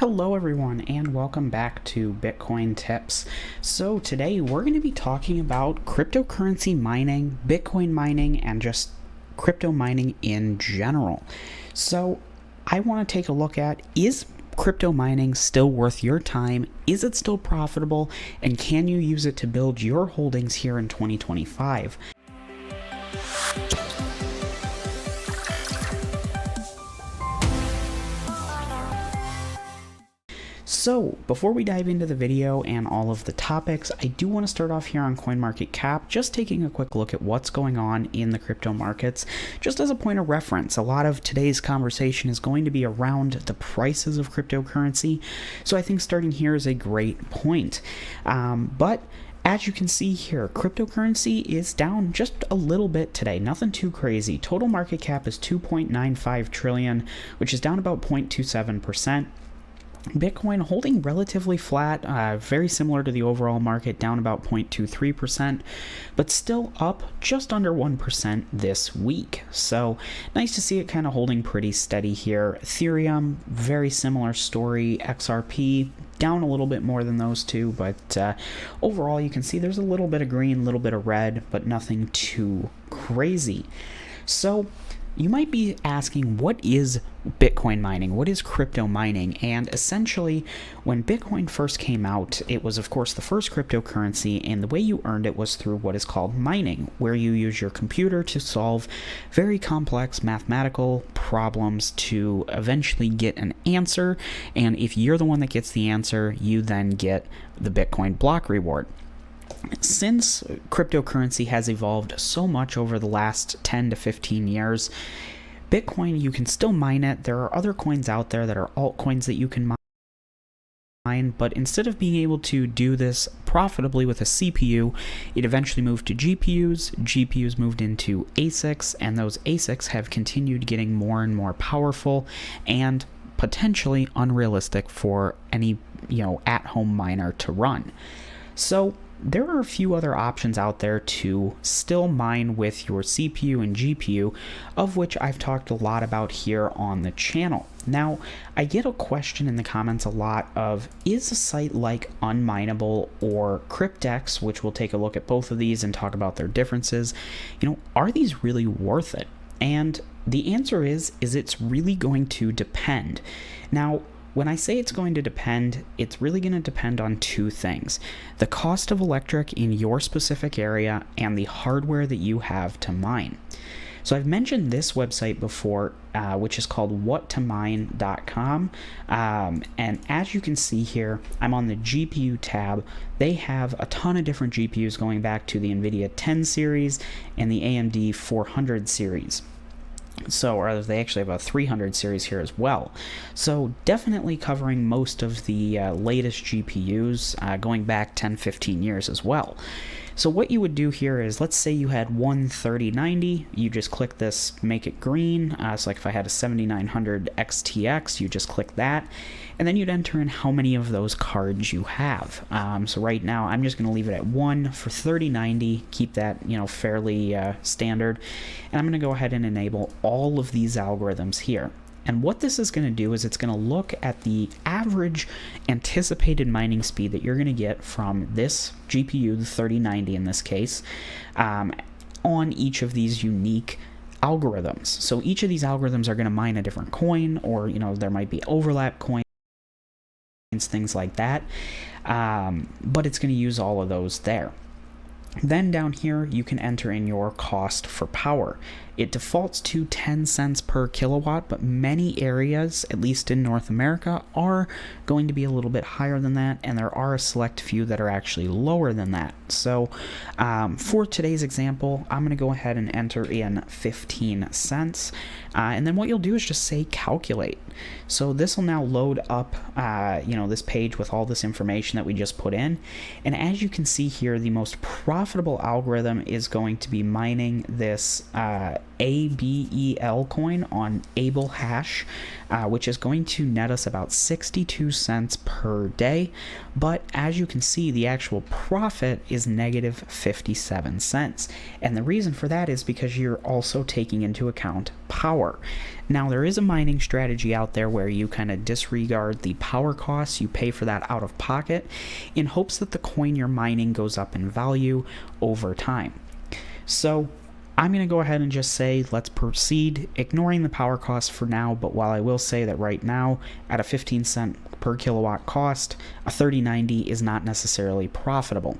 Hello everyone and welcome back to Bitcoin Tips. So today we're going to be talking about cryptocurrency mining, Bitcoin mining, and just crypto mining in general. So I want to take a look at, is crypto mining still worth your time? Is it still profitable? And can you use it to build your holdings here in 2025? So, before we dive into the video and all of the topics, I do want to start off here on CoinMarketCap, just taking a quick look at what's going on in the crypto markets, just as a point of reference. A lot of today's conversation is going to be around the prices of cryptocurrency, so I think starting here is a great point. But as you can see here, cryptocurrency is down just a little bit today, nothing too crazy. Total market cap is 2.95 trillion, which is down about 0.27%. Bitcoin holding relatively flat, very similar to the overall market, down about 0.23%, but still up just under 1% this week. So nice to see it kind of holding pretty steady here. Ethereum, very similar story. XRP, down a little bit more than those two, but overall you can see there's a little bit of green, a little bit of red, but nothing too crazy. So you might be asking, what is Bitcoin mining? What is crypto mining? And essentially, when Bitcoin first came out, it was, of course, the first cryptocurrency, and the way you earned it was through what is called mining, where you use your computer to solve very complex mathematical problems to eventually get an answer, and if you're the one that gets the answer, you then get the Bitcoin block reward. Since cryptocurrency has evolved so much over the last 10 to 15 years, Bitcoin, you can still mine it. There are other coins out there that are altcoins that you can mine, but instead of being able to do this profitably with a CPU, it eventually moved to GPUs. GPUs moved into ASICs, and those ASICs have continued getting more and more powerful and potentially unrealistic for any, at-home miner to run. So there are a few other options out there to still mine with your CPU and GPU, of which I've talked a lot about here on the channel. Now, I get a question in the comments a lot of, is a site like Unmineable or Cryptex, which we'll take a look at both of these and talk about their differences, are these really worth it? And the answer is it's really going to depend. Now, when I say it's going to depend, it's really going to depend on two things: the cost of electric in your specific area and the hardware that you have to mine. So I've mentioned this website before, which is called WhatToMine.com, and as you can see here, I'm on the GPU tab. They have a ton of different GPUs going back to the NVIDIA 10 series and the AMD 400 series. Or they actually have a 300 series here as well. So definitely covering most of the latest GPUs, going back 10-15 years as well. So what you would do here is, let's say you had one 3090, you just click this, make it green. So like if I had a 7900 XTX, you just click that, and then you'd enter in how many of those cards you have. So right now I'm just going to leave it at 1 for 3090, keep that fairly standard, and I'm going to go ahead and enable all of these algorithms here. And what this is going to do is it's going to look at the average anticipated mining speed that you're going to get from this GPU, the 3090 in this case, on each of these unique algorithms. So each of these algorithms are going to mine a different coin, or there might be overlap coins, things like that, but it's going to use all of those there. Then down here you can enter in your cost for power. It defaults to 10 cents per kilowatt, but many areas, at least in North America, are going to be a little bit higher than that, and there are a select few that are actually lower than that. So for today's example, I'm going to go ahead and enter in 15 cents, and then what you'll do is just say calculate. So this will now load up this page with all this information that we just put in, and as you can see here, the most profitable algorithm is going to be mining this ABEL coin on Able Hash, which is going to net us about 62 cents per day. But as you can see, the actual profit is negative 57 cents. And the reason for that is because you're also taking into account power. Now, there is a mining strategy out there where you kind of disregard the power costs. You pay for that out of pocket in hopes that the coin you're mining goes up in value over time. So I'm going to go ahead and just say let's proceed, ignoring the power costs for now. But while I will say that right now, at a 15 cent per kilowatt cost, a 3090 is not necessarily profitable.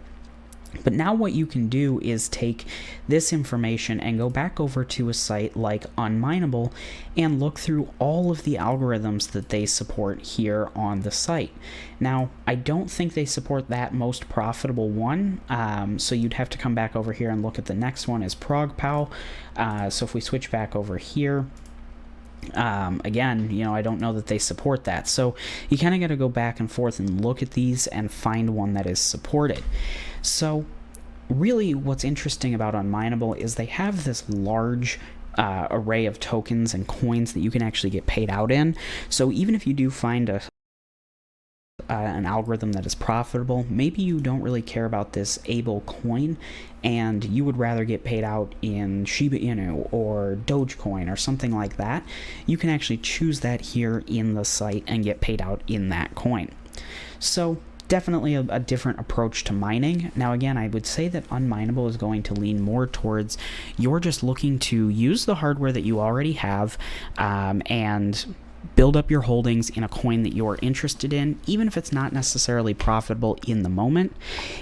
But now what you can do is take this information and go back over to a site like Unminable and look through all of the algorithms that they support here on the site. Now, I don't think they support that most profitable one, so you'd have to come back over here and look at the next one is ProgPow. So if we switch back over here, again, I don't know that they support that. So you kind of got to go back and forth and look at these and find one that is supported. So really what's interesting about Unminable is they have this large array of tokens and coins that you can actually get paid out in. So even if you do find an algorithm that is profitable, maybe you don't really care about this Able coin and you would rather get paid out in Shiba Inu or Dogecoin or something like that, you can actually choose that here in the site and get paid out in that coin. So definitely a different approach to mining. Now again, I would say that Unminable is going to lean more towards you're just looking to use the hardware that you already have and build up your holdings in a coin that you're interested in, even if it's not necessarily profitable in the moment,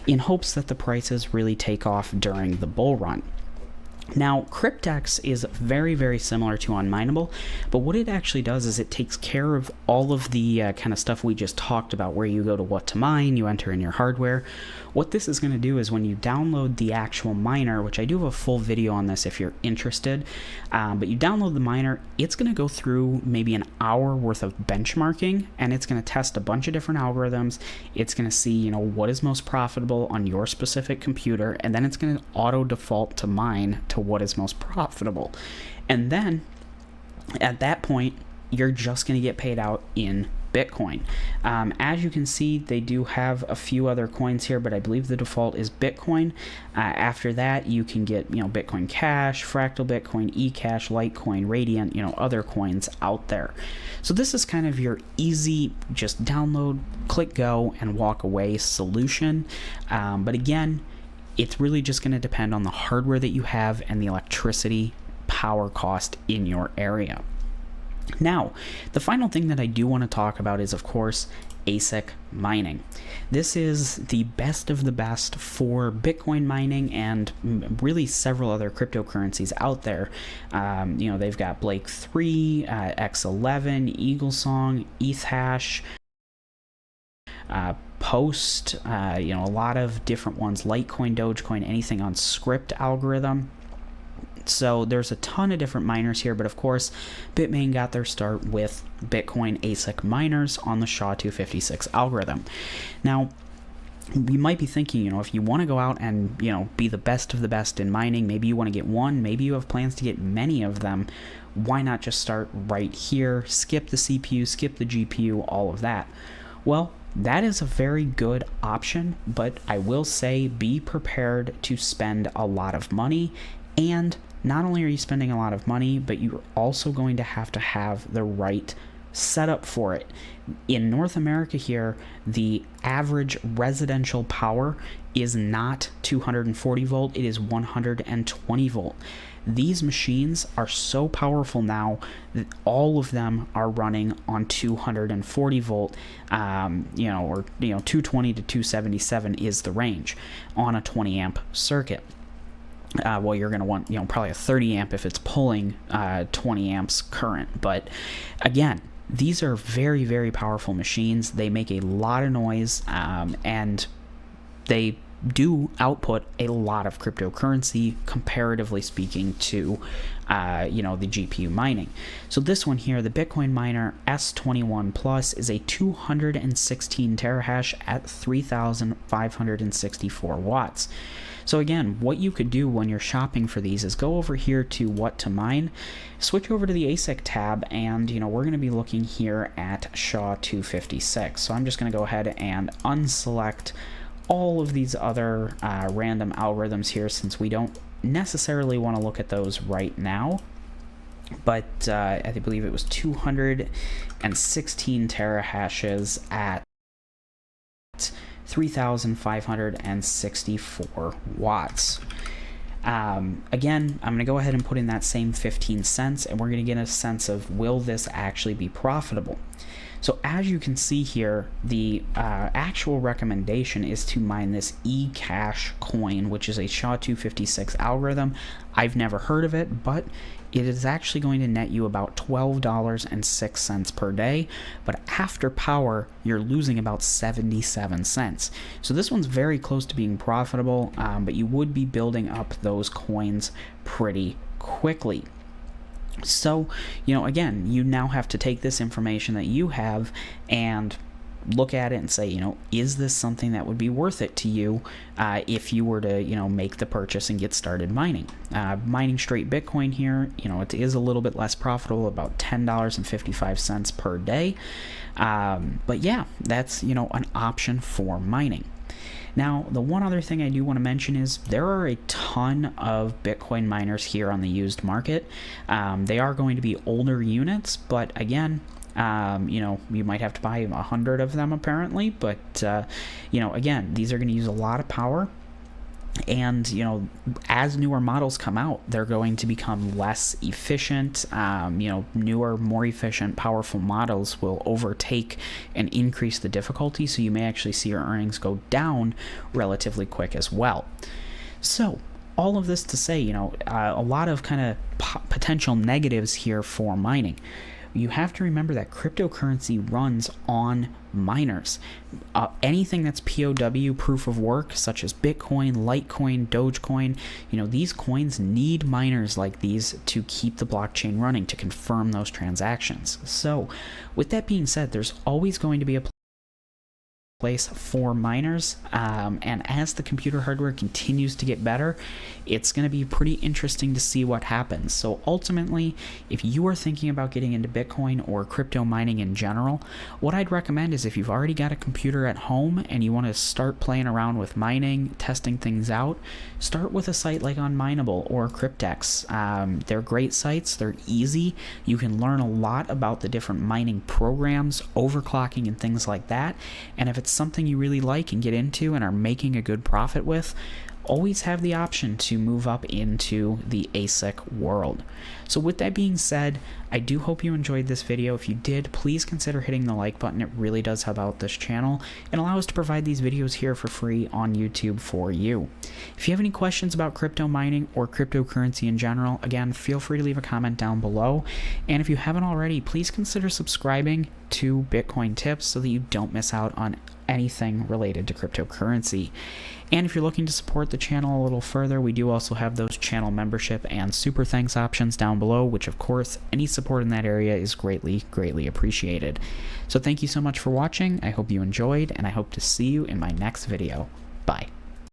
in hopes that the prices really take off during the bull run. Now, Cryptex is very, very similar to Unminable, but what it actually does is it takes care of all of the kind of stuff we just talked about, where you go to WhatToMine, you enter in your hardware. What this is going to do is when you download the actual miner, which I do have a full video on this if you're interested, but you download the miner, it's going to go through maybe an hour worth of benchmarking, and it's going to test a bunch of different algorithms. It's going to see, what is most profitable on your specific computer, and then it's going to auto default to mine to what is most profitable. And then at that point, you're just going to get paid out in Bitcoin. As you can see, they do have a few other coins here, but I believe the default is Bitcoin. After that, you can get Bitcoin Cash, Fractal Bitcoin, eCash, Litecoin, Radiant, other coins out there. So this is kind of your easy, just download, click go, and walk away solution. But again, it's really just going to depend on the hardware that you have and the electricity power cost in your area. Now, the final thing that I do want to talk about is, of course, ASIC mining. This is the best of the best for Bitcoin mining and really several other cryptocurrencies out there. They've got Blake 3, X11, Eaglesong, ETHash, Post, a lot of different ones, Litecoin, Dogecoin, anything on script algorithm. So there's a ton of different miners here, but of course, Bitmain got their start with Bitcoin ASIC miners on the SHA-256 algorithm. Now, you might be thinking, if you want to go out and, be the best of the best in mining, maybe you want to get one, maybe you have plans to get many of them, why not just start right here, skip the CPU, skip the GPU, all of that? Well, that is a very good option, but I will say be prepared to spend a lot of money. And not only are you spending a lot of money, but you're also going to have the right setup for it. In North America here, the average residential power is not 240 volt, it is 120 volt. These machines are so powerful now that all of them are running on 240 volt, or 220 to 277 is the range on a 20 amp circuit. Well, you're going to want, probably a 30 amp if it's pulling 20 amps current. But again, these are very, very powerful machines. They make a lot of noise, and they do output a lot of cryptocurrency, comparatively speaking to the GPU mining. So this one here, the Bitcoin miner S21 Plus, is a 216 terahash at 3,564 watts. So again, what you could do when you're shopping for these is go over here to WhatToMine, switch over to the ASIC tab, and we're going to be looking here at SHA-256. So I'm just going to go ahead and unselect all of these other random algorithms here, since we don't necessarily want to look at those right now. But I believe it was 216 terahashes at 3,564 watts. Again, I'm going to go ahead and put in that same 15 cents, and we're going to get a sense of, will this actually be profitable? So as you can see here, the actual recommendation is to mine this eCash coin, which is a SHA-256 algorithm. I've never heard of it, but it is actually going to net you about $12.06 per day, but after power, you're losing about 77 cents. So this one's very close to being profitable, but you would be building up those coins pretty quickly. So, again, you now have to take this information that you have and look at it and say, is this something that would be worth it to you if you were to, make the purchase and get started mining? Mining straight Bitcoin here, it is a little bit less profitable, about $10.55 per day. But yeah, that's, an option for mining. Now, the one other thing I do want to mention is there are a ton of Bitcoin miners here on the used market. They are going to be older units, but again, you might have to buy 100 of them apparently, but, again, these are going to use a lot of power. And, as newer models come out, they're going to become less efficient. Newer, more efficient, powerful models will overtake and increase the difficulty, so you may actually see your earnings go down relatively quick as well. So, all of this to say, a lot of kind of potential negatives here for mining. You have to remember that cryptocurrency runs on miners. Anything that's POW, proof of work, such as Bitcoin, Litecoin, Dogecoin, these coins need miners like these to keep the blockchain running, to confirm those transactions. So, with that being said, there's always going to be a place for miners, and as the computer hardware continues to get better, it's going to be pretty interesting to see what happens. So ultimately, if you are thinking about getting into Bitcoin or crypto mining in general, what I'd recommend is, if you've already got a computer at home and you want to start playing around with mining, testing things out, start with a site like Unmineable or Cryptex. They're great sites, they're easy, you can learn a lot about the different mining programs, overclocking and things like that, and if it's something you really like and get into and are making a good profit with, always have the option to move up into the ASIC world. So with that being said, I do hope you enjoyed this video. If you did, please consider hitting the like button. It really does help out this channel and allow us to provide these videos here for free on YouTube for you. If you have any questions about crypto mining or cryptocurrency in general, again, feel free to leave a comment down below. And if you haven't already, please consider subscribing to Bitcoin Tips so that you don't miss out on anything related to cryptocurrency. And if you're looking to support the channel a little further, we do also have those channel membership and super thanks options down below, which of course, any support in that area is greatly appreciated. So thank you so much for watching. I hope you enjoyed, and I hope to see you in my next video. Bye.